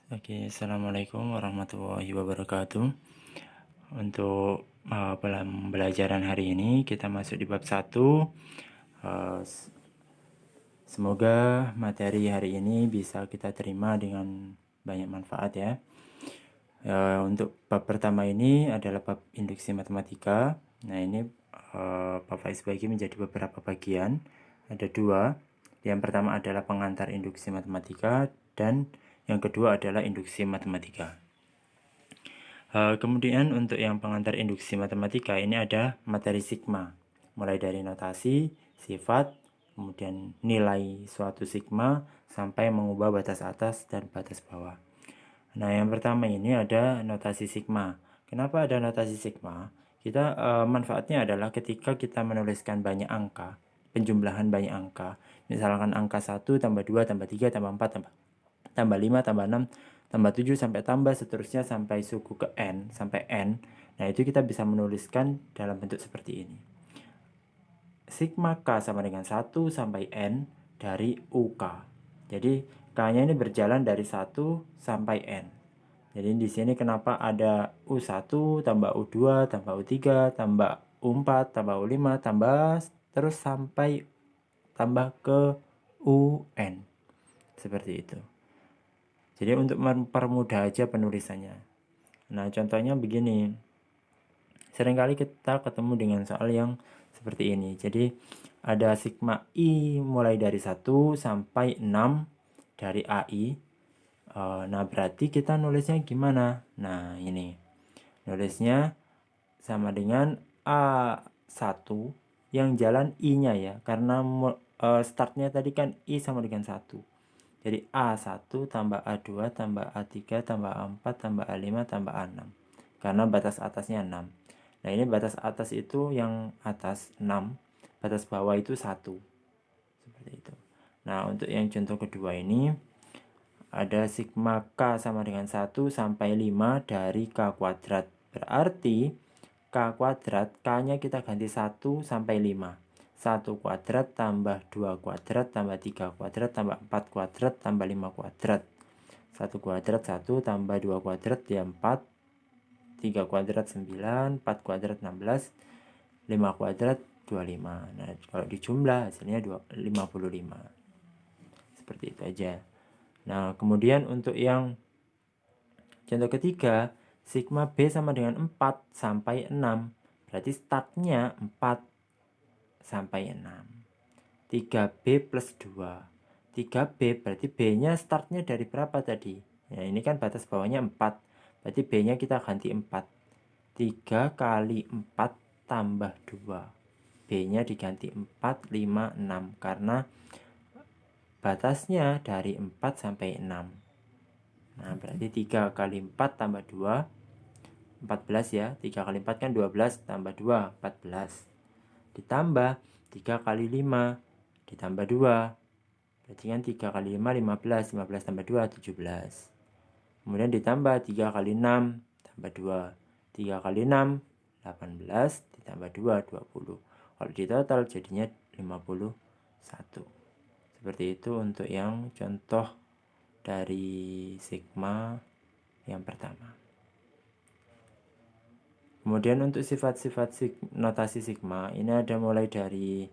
Oke, assalamualaikum warahmatullahi wabarakatuh. Untuk pembelajaran hari ini kita masuk di bab 1. Semoga materi hari ini bisa kita terima dengan banyak manfaat ya. Untuk bab pertama ini adalah bab induksi matematika. Nah ini Bapak Faiz bagi menjadi beberapa bagian. Ada dua. Yang pertama adalah pengantar induksi matematika dan yang kedua adalah induksi matematika. Kemudian untuk yang pengantar induksi matematika ini ada materi sigma, mulai dari notasi, sifat, kemudian nilai suatu sigma sampai mengubah batas atas dan batas bawah. Nah, yang pertama ini ada notasi sigma. Kenapa ada notasi sigma? Kita manfaatnya adalah ketika kita menuliskan banyak angka, penjumlahan banyak angka, misalkan angka 1 tambah 2 tambah 3 tambah 4 tambah 5 tambah 6 tambah 7 sampai tambah seterusnya sampai suku ke n sampai n. Nah, itu kita bisa menuliskan dalam bentuk seperti ini. Sigma K sama dengan 1 sampai n dari UK. Jadi K-nya ini berjalan dari 1 sampai n. Jadi di sini kenapa ada U1 tambah U2 tambah U3 tambah U4 tambah U5 tambah terus sampai tambah ke UN. Seperti itu. Jadi untuk mempermudah aja penulisannya. Nah, contohnya begini. Seringkali kita ketemu dengan soal yang seperti ini. Jadi ada sigma I mulai dari 1 sampai 6 dari AI. Nah, berarti kita nulisnya gimana? Nah, ini. Nulisnya sama dengan A1 yang jalan I-nya ya. Karena startnya tadi kan I sama dengan 1. Jadi A1 tambah A2 tambah A3 tambah A4 tambah A5 tambah A6. Karena batas atasnya 6. Nah, ini batas atas itu yang atas 6, batas bawah itu 1. Seperti itu. Nah, untuk yang contoh kedua ini ada sigma K sama dengan 1 sampai 5 dari K kuadrat. Berarti K kuadrat, K-nya kita ganti 1 sampai 5. 1 kuadrat tambah 2 kuadrat tambah 3 kuadrat tambah 4 kuadrat tambah 5 kuadrat. 1 kuadrat 1 tambah 2 kuadrat ya 4. 3 kuadrat 9, 4 kuadrat 16, 5 kuadrat 25. Nah, kalau dijumlah hasilnya 55. Seperti itu aja. Nah, kemudian untuk yang contoh ketiga, sigma B sama dengan 4 sampai 6. Berarti startnya 4 sampai 6. 3B plus 2. 3B berarti B-nya startnya dari berapa tadi? Ya, ini kan batas bawahnya 4. Berarti B-nya kita ganti 4. 3 kali 4 tambah 2. B-nya diganti 4, 5, 6. Karena batasnya dari 4 sampai 6. Nah, berarti 3 kali 4 tambah 2. 14 ya. 3 kali 4 kan 12 tambah 2. 14. Ditambah 3 kali 5 ditambah 2. Berarti kan 3 kali 5, 15. 15 tambah 2, 17. Kemudian ditambah 3 kali 6 tambah 2. 3 kali 6, 18. Ditambah 2, 20. Kalau di total jadinya 51. Seperti itu untuk yang contoh dari sigma yang pertama. Kemudian untuk sifat-sifat notasi sigma ini ada mulai dari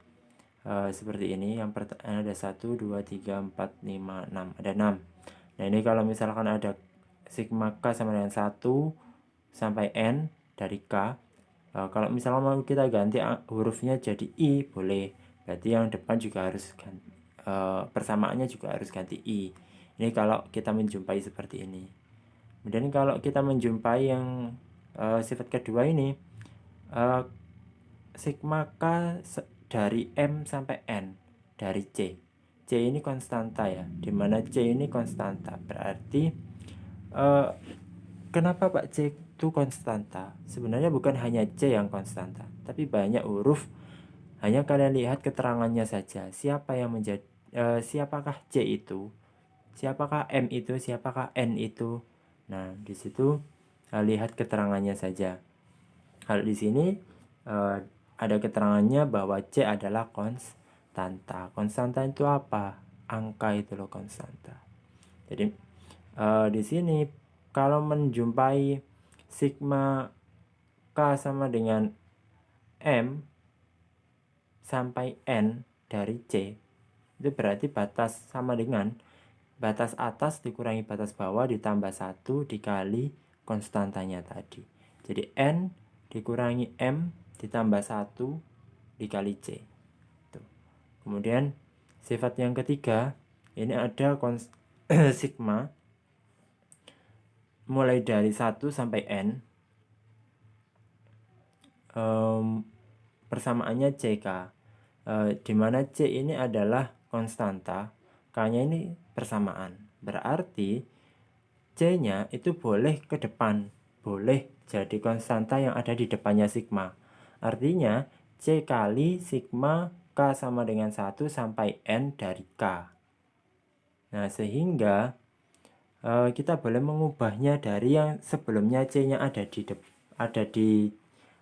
seperti ini. Yang pertama ada 1, 2, 3, 4, 5, 6. Ada 6. Nah, ini kalau misalkan ada sigma K sama dengan 1 sampai N dari K. Kalau misalkan mau kita ganti hurufnya jadi I, boleh. Berarti yang depan juga harus ganti, persamaannya juga harus ganti I. Ini kalau kita menjumpai seperti ini. Kemudian kalau kita menjumpai yang sifat kedua ini, sigma K dari M sampai N dari C. C ini konstanta ya, dimana C ini konstanta. Berarti kenapa Pak C itu konstanta? Sebenarnya bukan hanya C yang konstanta, tapi banyak huruf. Hanya kalian lihat keterangannya saja. Siapa yang menjadi siapakah C itu? Siapakah M itu? Siapakah N itu? Nah, di situ lihat keterangannya saja. Kalau di sini ada keterangannya bahwa C adalah konstanta. Konstanta itu apa? Angka itu loh konstanta. Jadi Di sini kalau menjumpai sigma K sama dengan M sampai N dari C, itu berarti batas sama dengan batas atas dikurangi batas bawah ditambah 1 dikali konstantanya tadi. Jadi N dikurangi M ditambah 1 dikali C. Tuh. Kemudian sifat yang ketiga, ini ada sigma mulai dari 1 sampai N. Persamaannya CK, di mana C ini adalah konstanta, K-nya ini persamaan. Berarti C-nya itu boleh ke depan, boleh jadi konstanta yang ada di depannya sigma. Artinya C kali sigma K sama dengan 1 sampai N dari K. Nah, sehingga kita boleh mengubahnya dari yang sebelumnya C-nya ada di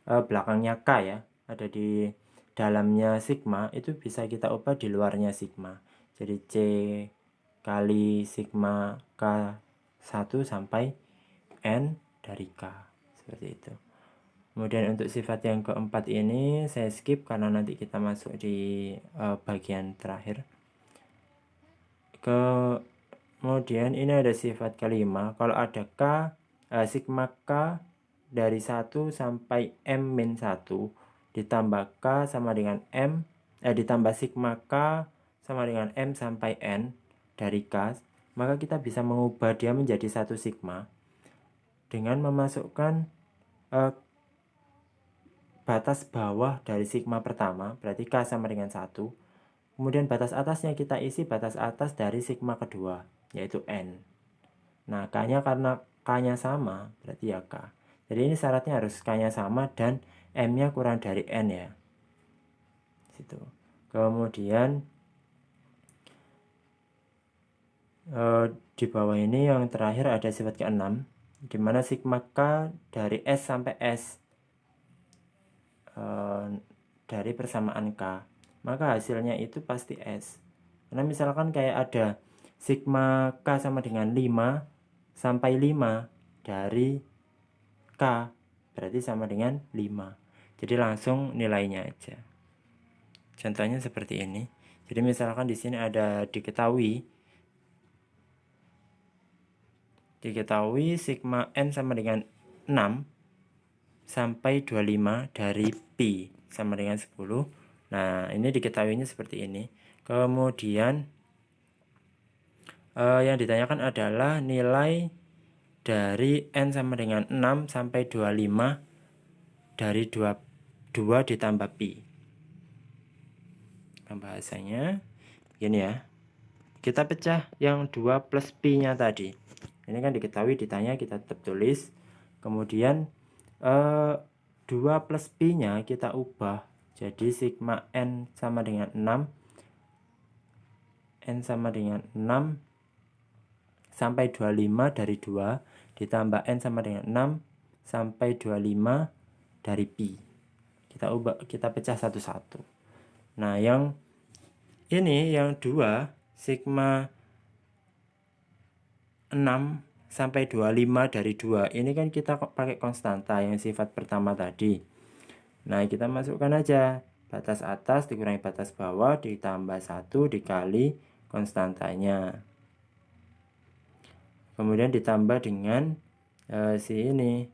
belakangnya K ya, ada di dalamnya sigma, itu bisa kita ubah di luarnya sigma. Jadi C kali sigma K 1 sampai N dari K, seperti itu. Kemudian untuk sifat yang keempat ini saya skip karena nanti kita masuk di bagian terakhir. Kemudian ini ada sifat kelima, kalau ada K, sigma K dari 1 sampai M-1 ditambah K sama dengan M, ditambah sigma K sama dengan M sampai N dari K, maka kita bisa mengubah dia menjadi satu sigma dengan memasukkan batas bawah dari sigma pertama, berarti K sama dengan 1. Kemudian batas atasnya kita isi batas atas dari sigma kedua, yaitu N. Nah, K-nya karena K-nya sama, berarti ya K. Jadi ini syaratnya harus K-nya sama dan M-nya kurang dari N ya. Situ. Kemudian di bawah ini yang terakhir ada sifat ke-6, di mana sigma K dari S sampai S dari persamaan K, maka hasilnya itu pasti S. Karena misalkan kayak ada sigma K sama dengan 5 sampai 5 dari K, berarti sama dengan 5. Jadi langsung nilainya aja. Contohnya seperti ini. Jadi misalkan di sini ada diketahui sigma N sama dengan 6 sampai 25 dari Pi sama dengan 10. Nah, ini diketahuinya seperti ini. Kemudian yang ditanyakan adalah nilai dari N sama dengan 6 sampai 25 dari 2 ditambah Pi. Pembahasannya gini ya. Kita pecah yang 2 plus Pi-nya tadi. Ini kan diketahui, ditanya, kita tetap tulis. Kemudian 2 plus Pi-nya kita ubah jadi sigma N sama dengan 6. N sama dengan 6 sampai 25 dari 2 ditambah N sama dengan 6 sampai 25 dari Pi. Kita pecah satu-satu. Nah, yang ini yang 2 sigma 6 sampai 25 dari 2, ini kan kita pakai konstanta yang sifat pertama tadi. Nah, kita masukkan aja batas atas dikurangi batas bawah ditambah 1 dikali konstantanya. Kemudian ditambah dengan si ini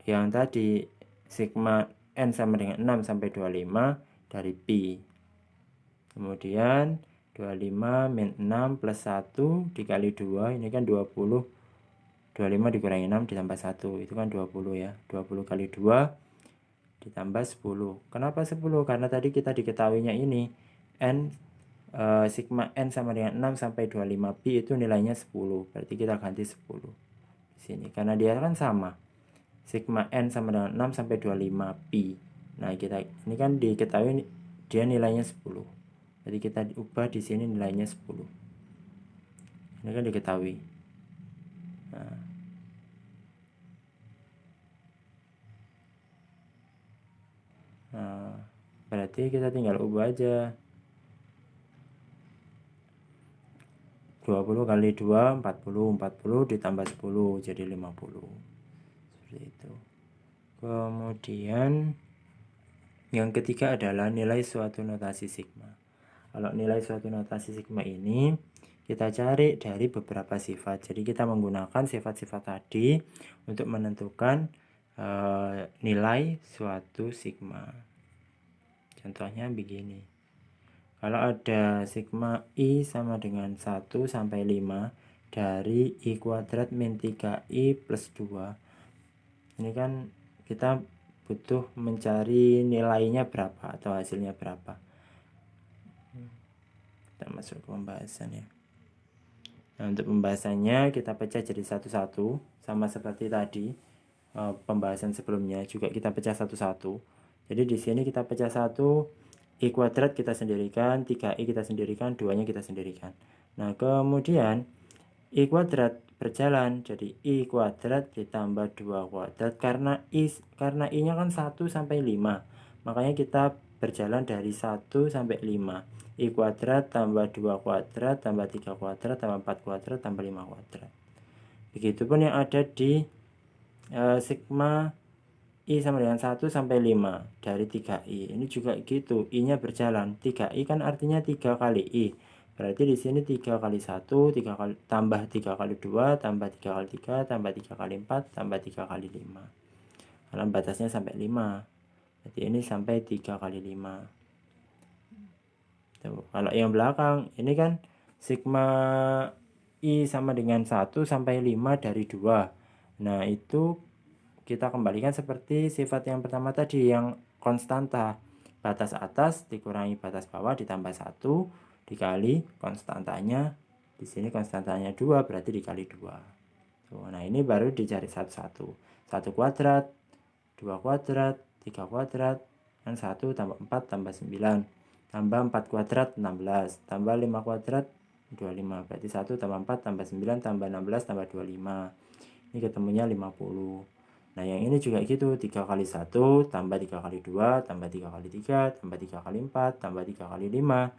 yang tadi sigma N sama dengan 6 sampai 25 dari Pi. Kemudian 25 min 6 plus 1 dikali 2, ini kan 20. 25 dikurangi 6 ditambah 1, itu kan 20 ya. 20 kali 2 ditambah 10. Kenapa 10? Karena tadi kita diketahuinya ini N sigma N sama dengan 6 sampai 25 Pi itu nilainya 10. Berarti kita ganti 10 di sini. Karena dia kan sama. Sigma N sama dengan 6 sampai 25 Pi. Nah, ini kan diketahui dia nilainya 10. Jadi kita ubah di sini nilainya 10. Ini kan diketahui. Nah, berarti kita tinggal ubah aja. 20 kali 2 40 ditambah 10 jadi 50 seperti itu. Kemudian yang ketiga adalah nilai suatu notasi sigma. Kalau nilai suatu notasi sigma ini kita cari dari beberapa sifat. Jadi kita menggunakan sifat-sifat tadi untuk menentukan nilai suatu sigma. Contohnya begini. Kalau ada sigma I sama dengan 1 sampai 5 dari I kuadrat min 3I plus 2. Ini kan kita butuh mencari nilainya berapa atau hasilnya berapa. Kita masuk ke pembahasan ya. Nah, untuk pembahasannya kita pecah jadi satu-satu, sama seperti tadi pembahasan sebelumnya juga kita pecah satu-satu. Jadi di sini kita pecah 1, I kuadrat kita sendirikan, 3I kita sendirikan, 2-nya kita sendirikan. Nah, kemudian I kuadrat berjalan jadi I kuadrat ditambah 2 kuadrat karena I-nya kan 1 sampai 5. Makanya kita berjalan dari 1 sampai 5. I kuadrat tambah 2 kuadrat tambah 3 kuadrat tambah 4 kuadrat tambah 5 kuadrat. Begitupun yang ada di sigma I sama dengan 1 sampai 5 dari 3I. Ini juga gitu, I-nya berjalan. 3I kan artinya 3 kali I. Berarti di sini 3 kali 1, 3 kali tambah 3 kali 2, tambah 3 kali 3, tambah 3 kali 4, tambah 3 kali 5. Karena batasnya sampai 5. Jadi ini sampai 3 kali 5. Tuh, kalau yang belakang ini kan sigma I sama dengan 1 sampai 5 dari 2. Nah, itu kita kembalikan seperti sifat yang pertama tadi yang konstanta. Batas atas dikurangi batas bawah ditambah 1 dikali konstantanya. Di sini konstantanya 2 berarti dikali 2. Tuh, nah ini baru dicari satu-satu. 1 kuadrat, 2 kuadrat, 3 kuadrat, kan 1 tambah 4 tambah 9. Tambah 4 kuadrat 16. Tambah 5 kuadrat 25. Berarti 1 tambah 4 tambah 9 tambah 16 tambah 25. Ini ketemunya 50. Nah, yang ini juga gitu, 3 kali 1 tambah 3 kali 2 tambah 3 kali 3 tambah 3 kali 4 tambah 3 kali 5.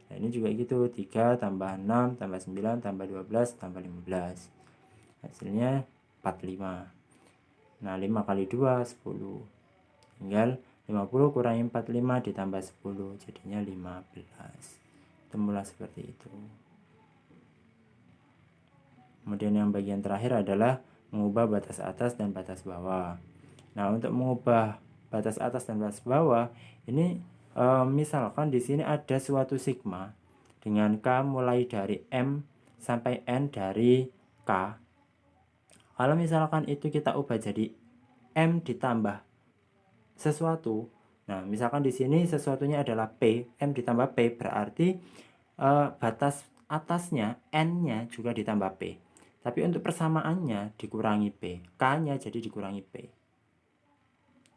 Nah, ini juga gitu, 3 tambah 6 tambah 9 tambah 12 tambah 15. Hasilnya 45. Nah, 5 kali 2 10. Tinggal 50 kurangi 45 ditambah 10 jadinya 15. Temulah seperti itu. Kemudian yang bagian terakhir adalah mengubah batas atas dan batas bawah. Nah, untuk mengubah batas atas dan batas bawah ini misalkan di sini ada suatu sigma dengan K mulai dari M sampai N dari K. Kalau misalkan itu kita ubah jadi M ditambah sesuatu. Nah, misalkan di sini sesuatunya adalah P, M ditambah P berarti batas atasnya N-nya juga ditambah P. Tapi untuk persamaannya dikurangi P, K-nya jadi dikurangi P.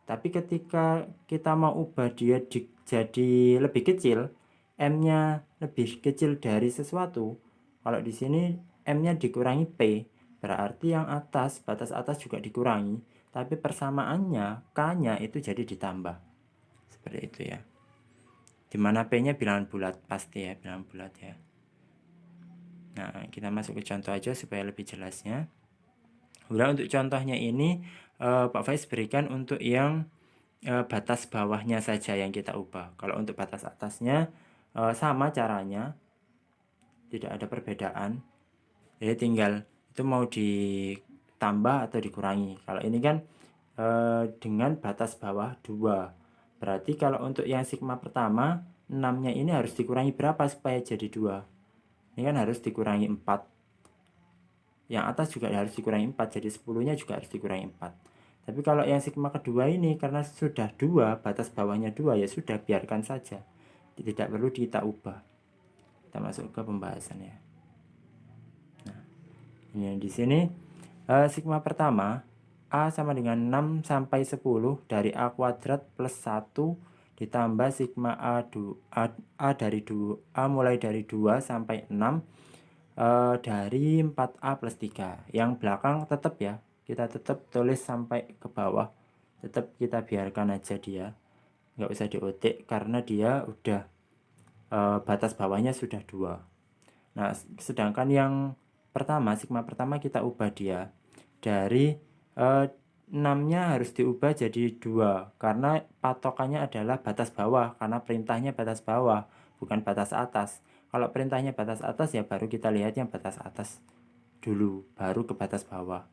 Tapi ketika kita mau ubah dia jadi lebih kecil, M-nya lebih kecil dari sesuatu. Kalau di sini M-nya dikurangi P, berarti yang atas, batas atas juga dikurangi. Tapi persamaannya, K-nya itu jadi ditambah. Seperti itu ya. Dimana P-nya bilangan bulat, pasti ya, bilangan bulat ya. Nah, kita masuk ke contoh aja supaya lebih jelasnya. Kemudian untuk contohnya ini Pak Faiz berikan untuk yang batas bawahnya saja yang kita ubah. Kalau untuk batas atasnya sama caranya, tidak ada perbedaan. Jadi tinggal itu mau ditambah atau dikurangi. Kalau ini kan dengan batas bawah 2. Berarti kalau untuk yang sigma pertama 6-nya ini harus dikurangi berapa supaya jadi 2? Ini kan harus dikurangi 4. Yang atas juga harus dikurangi 4. Jadi 10-nya juga harus dikurangi 4. Tapi kalau yang sigma kedua ini karena sudah 2, batas bawahnya 2, ya sudah biarkan saja. Tidak perlu kita ubah. Kita masuk ke pembahasannya. Nah, ini di sini sigma pertama A sama dengan 6 sampai 10 dari A kuadrat plus 1 ditambah sigma A dari 2 A mulai dari 2 sampai 6 dari 4A plus 3. Yang belakang tetap ya, kita tetap tulis sampai ke bawah, tetap kita biarkan aja dia, nggak usah diotik karena dia udah batas bawahnya sudah 2. Nah, sedangkan yang pertama, sigma pertama kita ubah dia dari 6-nya harus diubah jadi 2 karena patokannya adalah batas bawah, karena perintahnya batas bawah bukan batas atas. Kalau perintahnya batas atas ya baru kita lihat yang batas atas dulu baru ke batas bawah.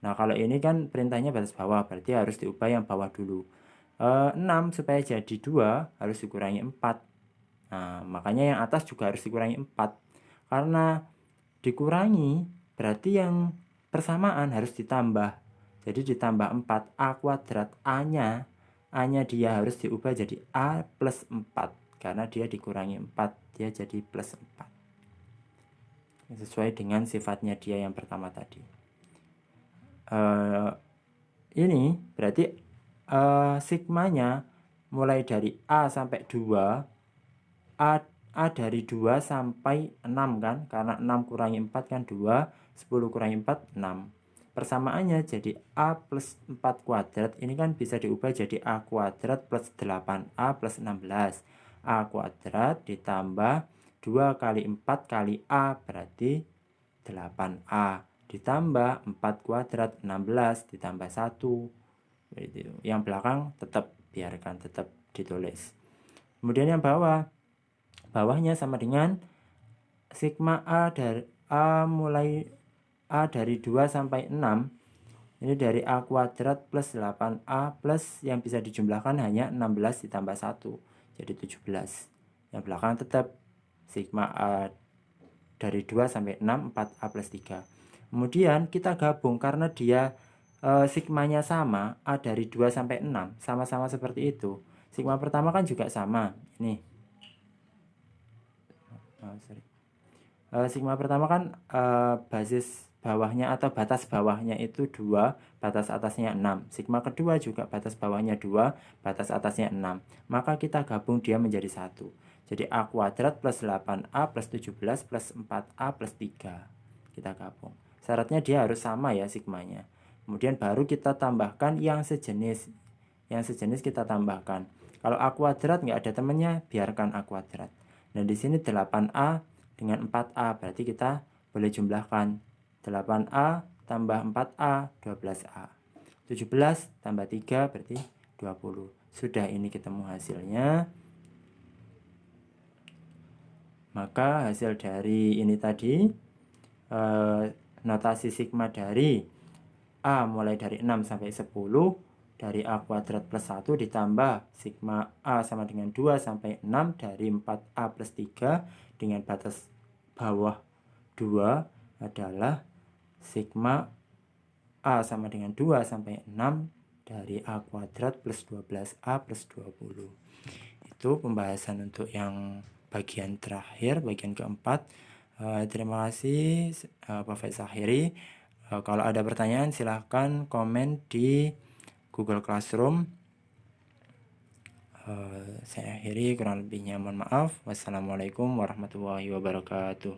Nah, kalau ini kan perintahnya batas bawah berarti harus diubah yang bawah dulu. 6 supaya jadi 2 harus dikurangi 4. Nah, makanya yang atas juga harus dikurangi 4. Karena dikurangi berarti yang persamaan harus ditambah. Jadi ditambah 4, A kuadrat, A-nya dia harus diubah jadi A plus 4. Karena dia dikurangi 4, dia jadi plus 4. Sesuai dengan sifatnya dia yang pertama tadi. Ini berarti sigmanya mulai dari A sampai 2, A dari 2 sampai 6 kan, karena 6 kurangi 4 kan 2, 10 kurangi 4, 6. Persamaannya jadi A plus 4 kuadrat, ini kan bisa diubah jadi A kuadrat plus 8A plus 16. A kuadrat ditambah 2 kali 4 kali A berarti 8A. Ditambah 4 kuadrat 16 ditambah 1. Yang belakang tetap biarkan, tetap ditulis. Kemudian yang bawahnya sama dengan sigma A dari A dari 2 sampai 6. Ini dari A kuadrat plus 8A plus yang bisa dijumlahkan hanya 16 ditambah 1. Jadi 17. Yang belakang tetap sigma A dari 2 sampai 6, 4A plus 3. Kemudian kita gabung karena dia sigmanya sama, A dari 2 sampai 6, sama-sama seperti itu. Sigma pertama kan juga sama. Ini. Sigma pertama kan basis bawahnya atau batas bawahnya itu 2, batas atasnya 6. Sigma kedua juga batas bawahnya 2, batas atasnya 6. Maka kita gabung dia menjadi 1. Jadi A kuadrat plus 8A plus 17 plus 4A plus 3. Kita gabung. Syaratnya dia harus sama ya sigmanya. Kemudian baru kita tambahkan yang sejenis. Yang sejenis kita tambahkan. Kalau A kuadrat nggak ada temannya, biarkan A kuadrat. Dan di sini 8A dengan 4A, berarti kita boleh jumlahkan 8A tambah 4A, 12A. 17 tambah 3 berarti 20. Sudah, ini ketemu hasilnya. Maka hasil dari ini tadi, notasi sigma dari A mulai dari 6 sampai 10, dari A kuadrat plus 1 ditambah sigma A sama dengan 2 sampai 6 dari 4A plus 3 dengan batas bawah 2 adalah sigma A sama dengan 2 sampai 6 dari A kuadrat plus 12A plus 20. Itu pembahasan untuk yang bagian terakhir, bagian keempat. Terima kasih Pak Faizahiri. Kalau ada pertanyaan silahkan komen di Google Classroom. Saya akhiri, kurang lebihnya mohon maaf. Wassalamualaikum warahmatullahi wabarakatuh.